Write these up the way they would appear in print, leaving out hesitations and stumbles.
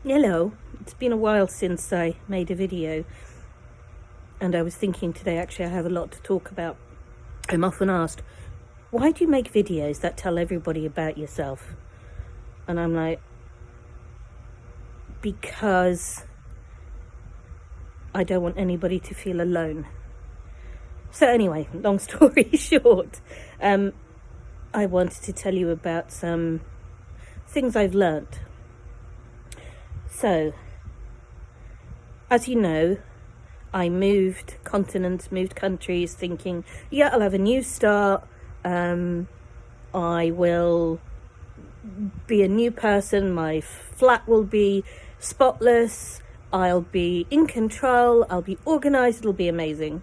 Hello, it's been a while since I made a video, and I was thinking today actually I have a lot to talk about. I'm often asked, why do you make videos that tell everybody about yourself? And I'm like, because I don't want anybody to feel alone. So anyway, long story short, I wanted to tell you about some things I've learnt. So, as you know, I moved continents, moved countries, thinking, yeah, I'll have a new start. I will be a new person. My flat will be spotless. I'll be in control. I'll be organized. It'll be amazing.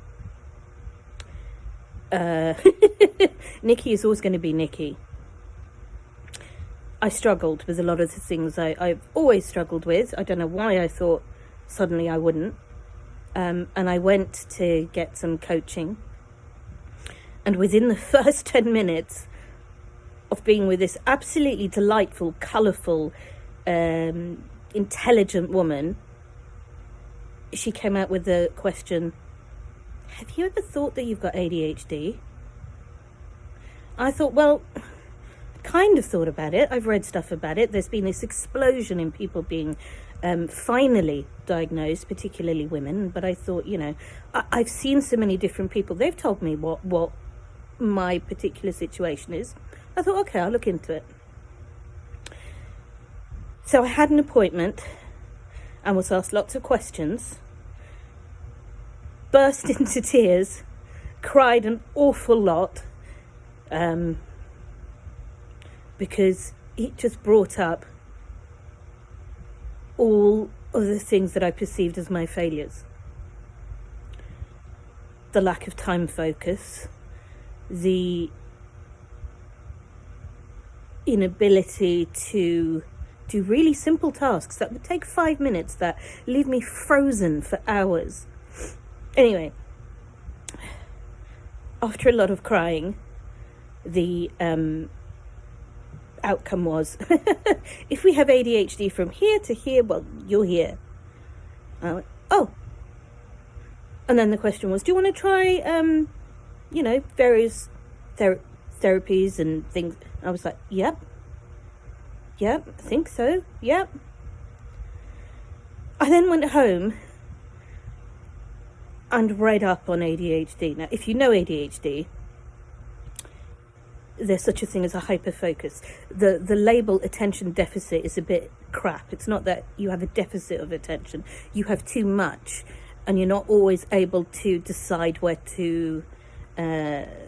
Nikki is always going to be Nikki. I struggled with a lot of the things I've always struggled with. I don't know why I thought suddenly I wouldn't. And I went to get some coaching. And within the first 10 minutes of being with this absolutely delightful, colourful, intelligent woman, she came out with the question, have you ever thought that you've got ADHD? I thought, well, kind of thought about it. I've read stuff about it. There's been this explosion in people being finally diagnosed, particularly women. But I thought, I've seen so many different people. They've told me what my particular situation is. I thought, okay, I'll look into it. So I had an appointment and was asked lots of questions, burst into tears, cried an awful lot, because it just brought up all of the things that I perceived as my failures. The lack of time focus, the inability to do really simple tasks that would take 5 minutes, that leave me frozen for hours. Anyway, after a lot of crying, the outcome was, if we have ADHD from here to here, well, you're here. I went, oh. And then the question was, do you want to try, various therapies and things? I was like, yep, I think so, yep. I then went home and read up on ADHD. Now, if you know ADHD, there's such a thing as a hyperfocus. The label attention deficit is a bit crap. It's not that you have a deficit of attention. You have too much, and you're not always able to decide where to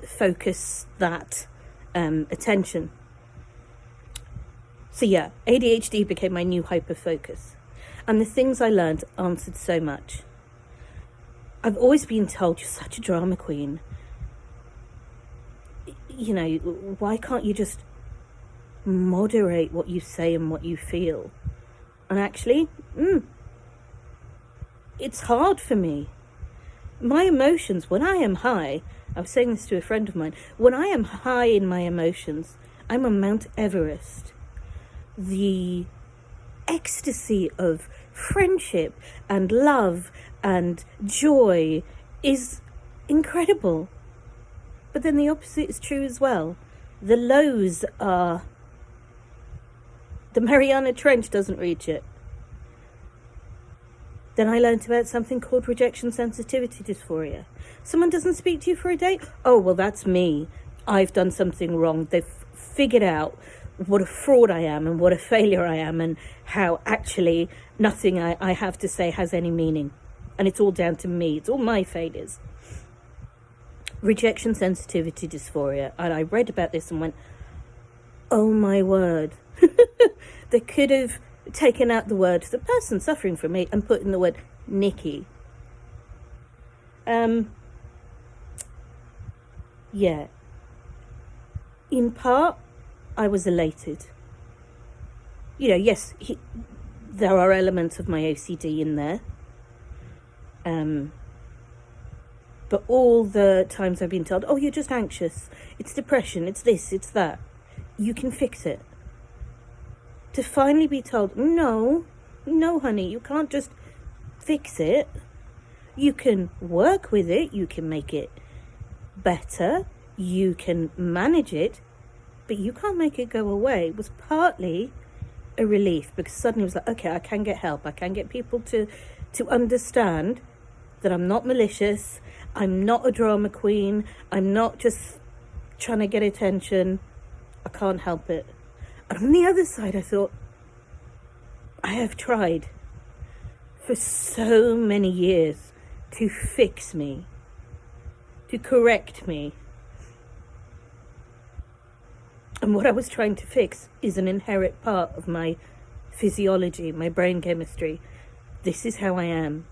focus that attention. So yeah, ADHD became my new hyperfocus. And the things I learned answered so much. I've always been told, you're such a drama queen. Why can't you just moderate what you say and what you feel? And actually, it's hard for me. My emotions, when I am high, I was saying this to a friend of mine, when I am high in my emotions, I'm on Mount Everest. The ecstasy of friendship and love and joy is incredible. But then the opposite is true as well. The lows are, the Mariana Trench doesn't reach it. Then I learned about something called rejection sensitivity dysphoria. Someone doesn't speak to you for a day. Oh, well, that's me. I've done something wrong. They've figured out what a fraud I am and what a failure I am, and how actually nothing I have to say has any meaning. And it's all down to me. It's all my failures. Rejection sensitivity dysphoria. And I read about this and went, oh my word. They could have taken out the word the person suffering from it and put in the word Nikki. Yeah. In part, I was elated. Yes, there are elements of my OCD in there. But all the times I've been told, oh, you're just anxious, it's depression, it's this, it's that, you can fix it. To finally be told, no, No, honey, you can't just fix it. You can work with it, you can make it better, you can manage it, but you can't make it go away. It was partly a relief, because suddenly it was like, okay, I can get help. I can get people to understand that I'm not malicious. I'm not a drama queen. I'm not just trying to get attention. I can't help it. And on the other side, I thought, I have tried for so many years to fix me, to correct me. And what I was trying to fix is an inherent part of my physiology, my brain chemistry. This is how I am.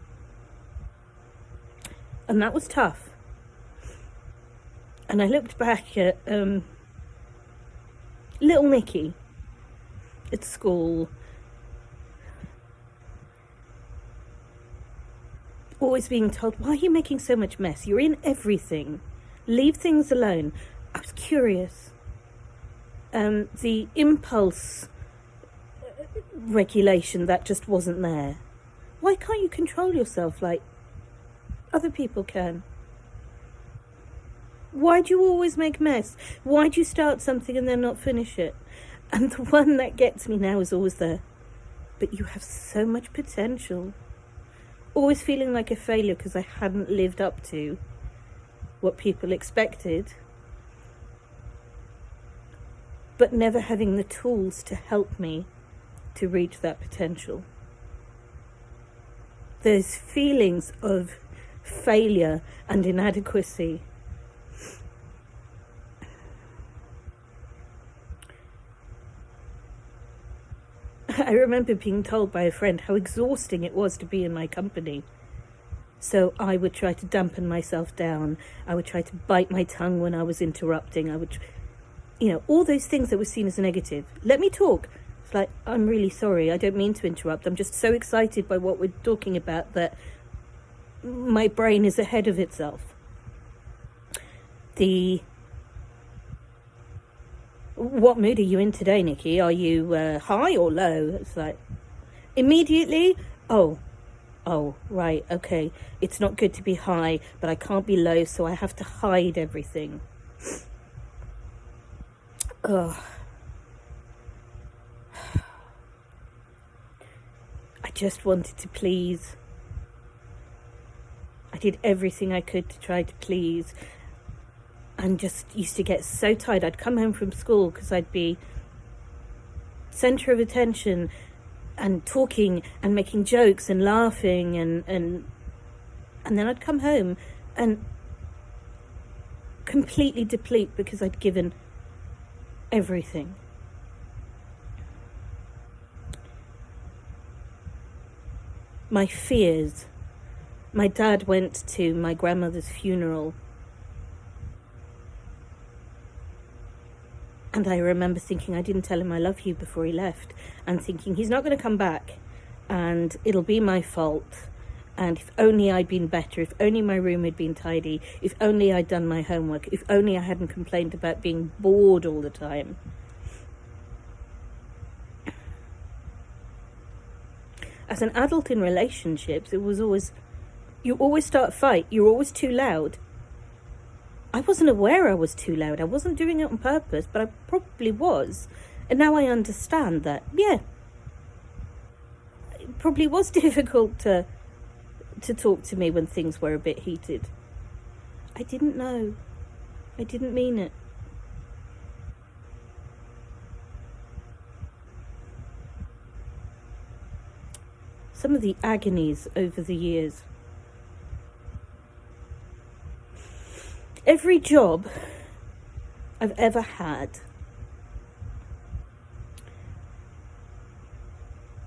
And that was tough. And I looked back at little Nikki at school, always being told, why are you making so much mess? You're in everything. Leave things alone. I was curious. The impulse regulation, that just wasn't there. Why can't you control yourself like other people can? Why do you always make mess? Why do you start something and then not finish it? And the one that gets me now is always there. But you have so much potential. Always feeling like a failure because I hadn't lived up to what people expected. But never having the tools to help me to reach that potential. There's feelings of failure and inadequacy. I remember being told by a friend how exhausting it was to be in my company. So I would try to dampen myself down. I would try to bite my tongue when I was interrupting. I would, all those things that were seen as negative. Let me talk. It's like, I'm really sorry. I don't mean to interrupt. I'm just so excited by what we're talking about that my brain is ahead of itself. What mood are you in today, Nikki? Are you high or low? It's like, immediately, oh, right, okay. It's not good to be high, but I can't be low, so I have to hide everything. Ugh. I just wanted to please. I did everything I could to try to please. And just used to get so tired. I'd come home from school because I'd be center of attention and talking and making jokes and laughing and then I'd come home and completely deplete because I'd given everything. My fears. My dad went to my grandmother's funeral. And I remember thinking, I didn't tell him I love you before he left, and thinking he's not going to come back and it'll be my fault. And if only I'd been better, if only my room had been tidy, if only I'd done my homework, if only I hadn't complained about being bored all the time. As an adult in relationships, it was always, you always start a fight, you're always too loud. I wasn't aware I was too loud. I wasn't doing it on purpose, but I probably was. And now I understand that, yeah, it probably was difficult to talk to me when things were a bit heated. I didn't know. I didn't mean it. Some of the agonies over the years. Every job I've ever had,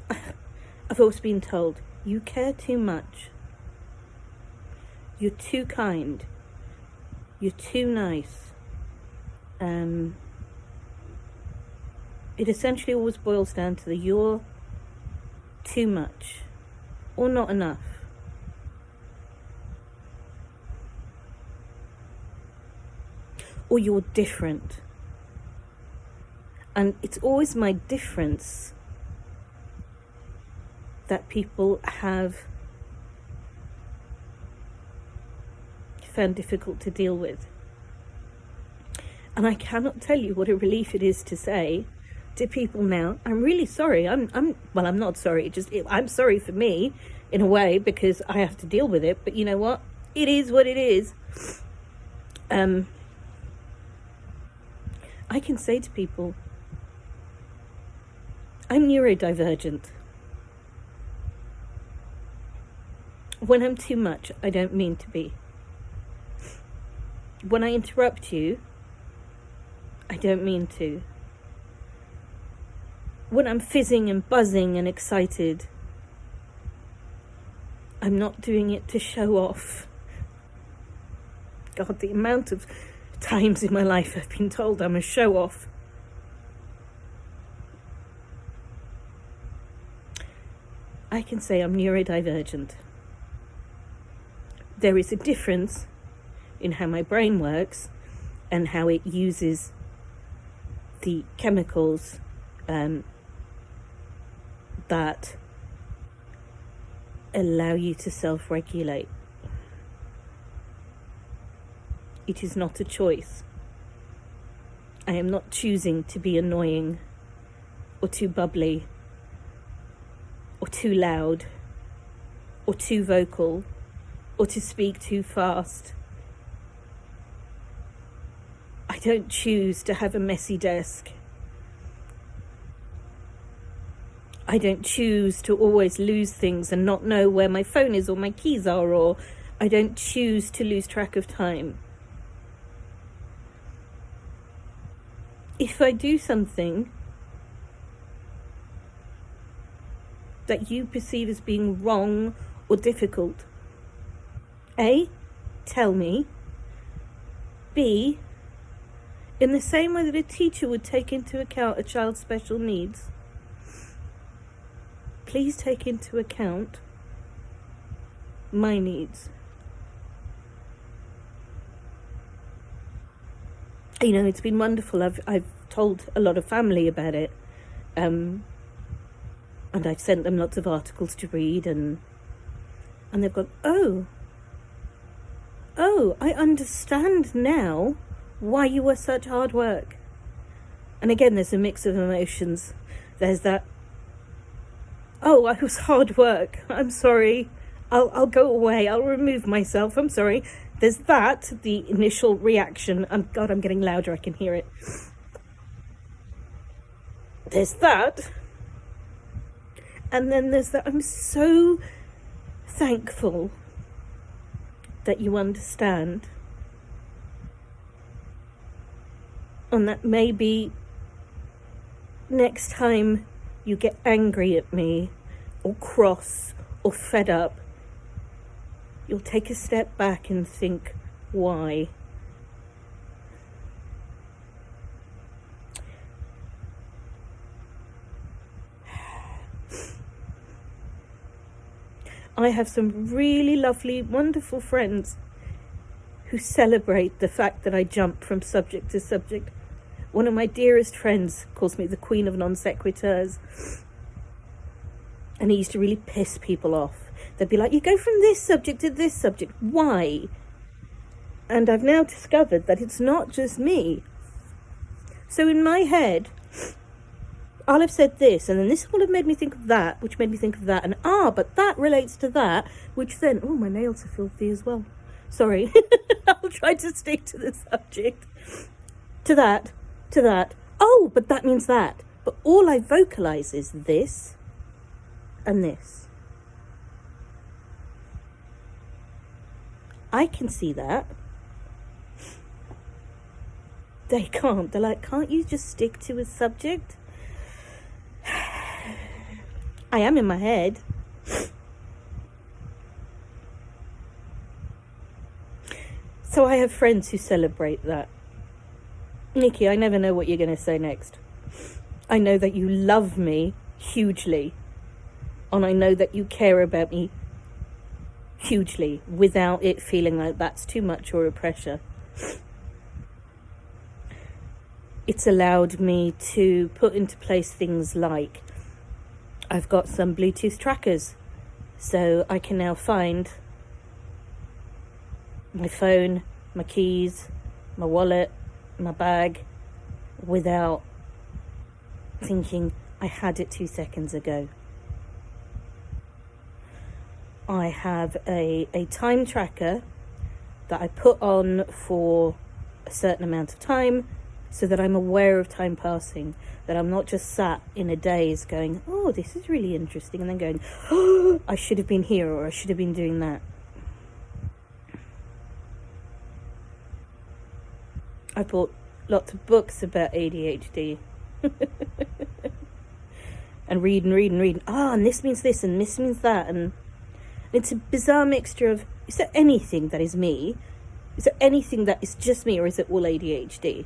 I've always been told, you care too much. You're too kind. You're too nice. It essentially always boils down to the you're too much or not enough. Or you're different. And it's always my difference that people have found difficult to deal with. And I cannot tell you what a relief it is to say to people now, I'm really sorry. I'm not sorry. I'm sorry for me in a way, because I have to deal with it. But you know what? It is what it is. I can say to people, I'm neurodivergent. When I'm too much, I don't mean to be. When I interrupt you, I don't mean to. When I'm fizzing and buzzing and excited, I'm not doing it to show off. God, the amount of times in my life I've been told I'm a show-off. I can say I'm neurodivergent. There is a difference in how my brain works and how it uses the chemicals that allow you to self-regulate. It is not a choice. I am not choosing to be annoying or too bubbly or too loud or too vocal or to speak too fast. I don't choose to have a messy desk. I don't choose to always lose things and not know where my phone is or my keys are, or I don't choose to lose track of time. If I do something that you perceive as being wrong or difficult, A, tell me. B, in the same way that a teacher would take into account a child's special needs, please take into account my needs. You know, it's been wonderful. I've told a lot of family about it, and I've sent them lots of articles to read, and they've gone, oh, I understand now why you were such hard work. And again, there's a mix of emotions. There's that, oh, I was hard work. I'm sorry. I'll go away. I'll remove myself. I'm sorry. There's that, the initial reaction. God, I'm getting louder. I can hear it. There's that. And then there's that, I'm so thankful that you understand. And that maybe next time you get angry at me or cross or fed up, you'll take a step back and think, why? I have some really lovely, wonderful friends who celebrate the fact that I jump from subject to subject. One of my dearest friends calls me the queen of non sequiturs. And he used to really piss people off. They'd be like, you go from this subject to this subject. Why? And I've now discovered that it's not just me. So in my head, I'll have said this, and then this will have made me think of that, which made me think of that, and but that relates to that, which then, oh, my nails are filthy as well. Sorry. I'll try to stick to the subject. To that. Oh, but that means that. But all I vocalize is this and this. I can see that. They can't. They're like, can't you just stick to a subject? I am in my head. So I have friends who celebrate that. Nikki, I never know what you're going to say next. I know that you love me hugely. And I know that you care about me hugely without it feeling like that's too much or a pressure. It's allowed me to put into place things like I've got some Bluetooth trackers, so I can now find my phone, my keys, my wallet, my bag, without thinking I had it 2 seconds ago. I have a time tracker that I put on for a certain amount of time so that I'm aware of time passing, that I'm not just sat in a daze going, oh, this is really interesting, and then going, oh, I should have been here, or I should have been doing that. I bought lots of books about ADHD and read. And this means this and this means that, and it's a bizarre mixture of, is there anything that is me? Is there anything that is just me, or is it all ADHD?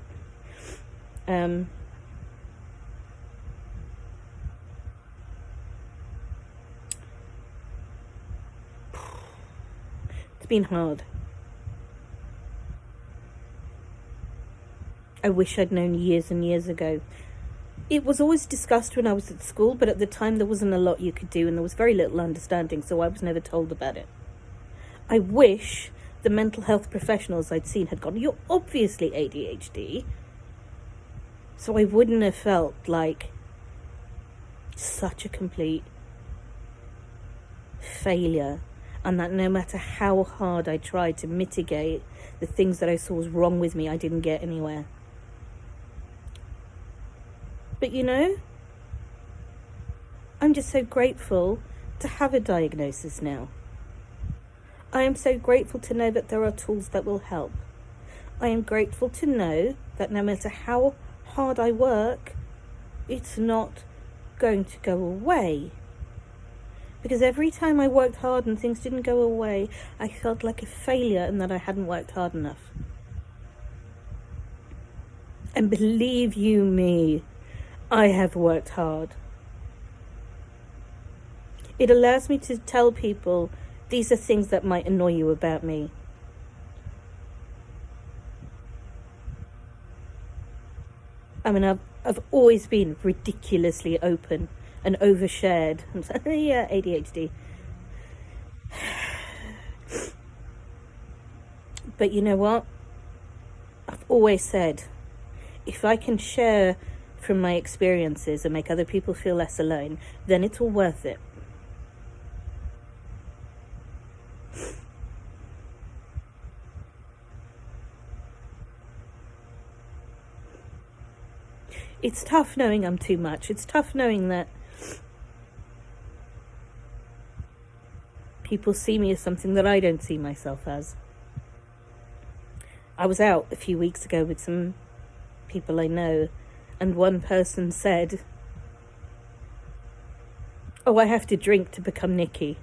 It's been hard. I wish I'd known years and years ago. It was always discussed when I was at school, but at the time there wasn't a lot you could do, and there was very little understanding, so I was never told about it. I wish the mental health professionals I'd seen had gone, you're obviously ADHD, so I wouldn't have felt like such a complete failure, and that no matter how hard I tried to mitigate the things that I saw was wrong with me, I didn't get anywhere. But you know, I'm just so grateful to have a diagnosis now. I am so grateful to know that there are tools that will help. I am grateful to know that no matter how hard I work, it's not going to go away. Because every time I worked hard and things didn't go away, I felt like a failure and that I hadn't worked hard enough. And believe you me, I have worked hard. It allows me to tell people these are things that might annoy you about me. I mean, I've always been ridiculously open and overshared. Yeah, ADHD. But you know what? I've always said, if I can share from my experiences and make other people feel less alone, then it's all worth it. It's tough knowing I'm too much. It's tough knowing that people see me as something that I don't see myself as. I was out a few weeks ago with some people I know, and one person said, oh, I have to drink to become Nikki.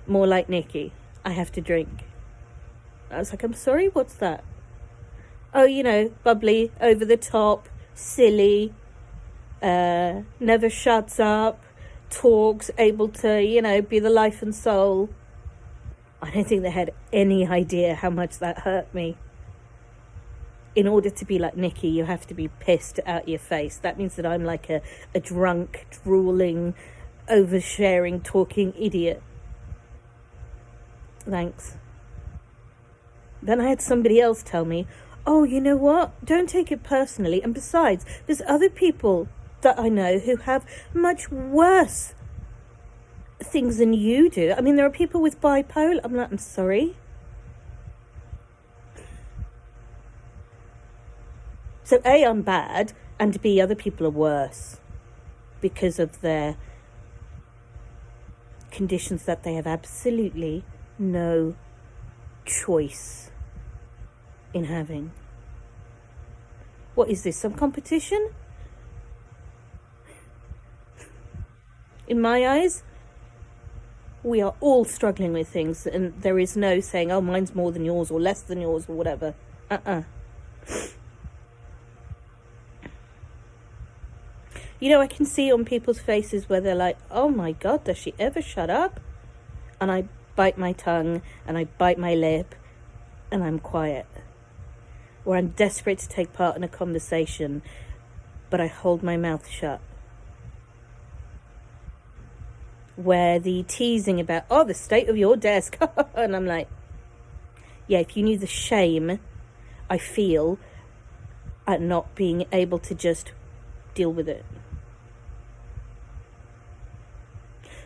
More like Nikki. I have to drink. I was like, I'm sorry, what's that? Oh, you know, bubbly, over the top, silly, never shuts up, talks, able to, you know, be the life and soul. I don't think they had any idea how much that hurt me. In order to be like Nikki, you have to be pissed out your face. That means that I'm like a drunk, drooling, oversharing, talking idiot. Thanks. Then I had somebody else tell me, oh, you know what? Don't take it personally. And besides, there's other people that I know who have much worse things than you do. I mean, there are people with bipolar. I'm like, I'm sorry. So A, I'm bad, and B, other people are worse because of their conditions that they have absolutely no choice in having. What is this, some competition? In my eyes, we are all struggling with things, and there is no saying, oh, mine's more than yours or less than yours or whatever. You know, I can see on people's faces where they're like, oh my God, does she ever shut up? And I bite my tongue and I bite my lip and I'm quiet. Or I'm desperate to take part in a conversation, but I hold my mouth shut. where the teasing about, oh, the state of your desk, and I'm like, yeah, if you knew the shame I feel at not being able to just deal with it.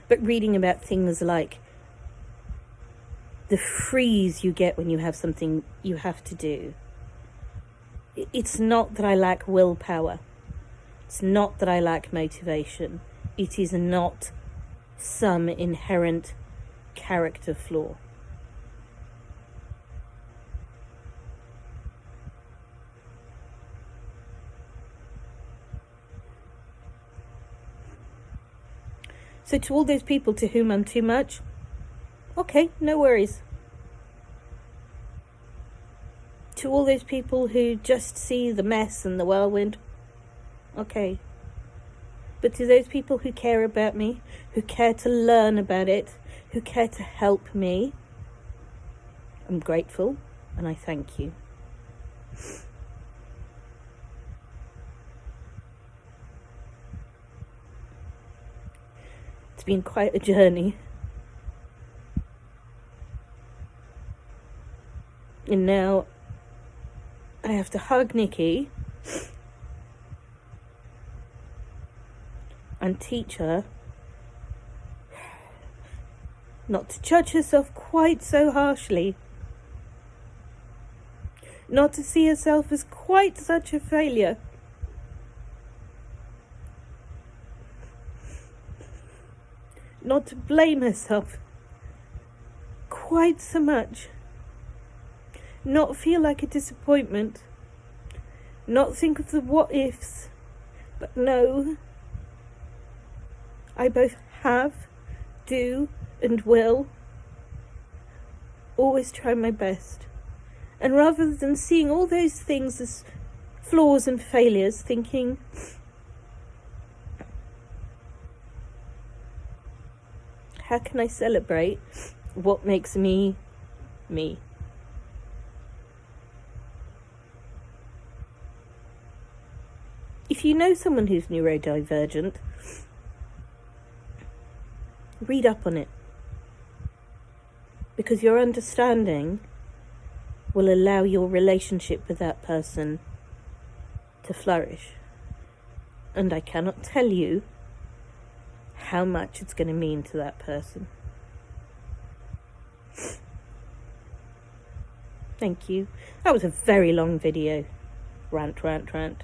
But reading about things like the freeze you get when you have something you have to do. It's not that I lack willpower. It's not that I lack motivation. It is not some inherent character flaw. So to all those people to whom I'm too much, okay, no worries. To all those people who just see the mess and the whirlwind, okay. But to those people who care about me, who care to learn about it, who care to help me, I'm grateful and I thank you. It's been quite a journey. And now I have to hug Nikki and teach her not to judge herself quite so harshly, not to see herself as quite such a failure. Not to blame herself quite so much. Not feel like a disappointment. Not think of the what ifs. But no, I both have, do, and will always try my best. And rather than seeing all those things as flaws and failures, thinking, how can I celebrate what makes me, me? If you know someone who's neurodivergent, read up on it. Because your understanding will allow your relationship with that person to flourish. And I cannot tell you how much it's going to mean to that person. Thank you. That was a very long video. Rant.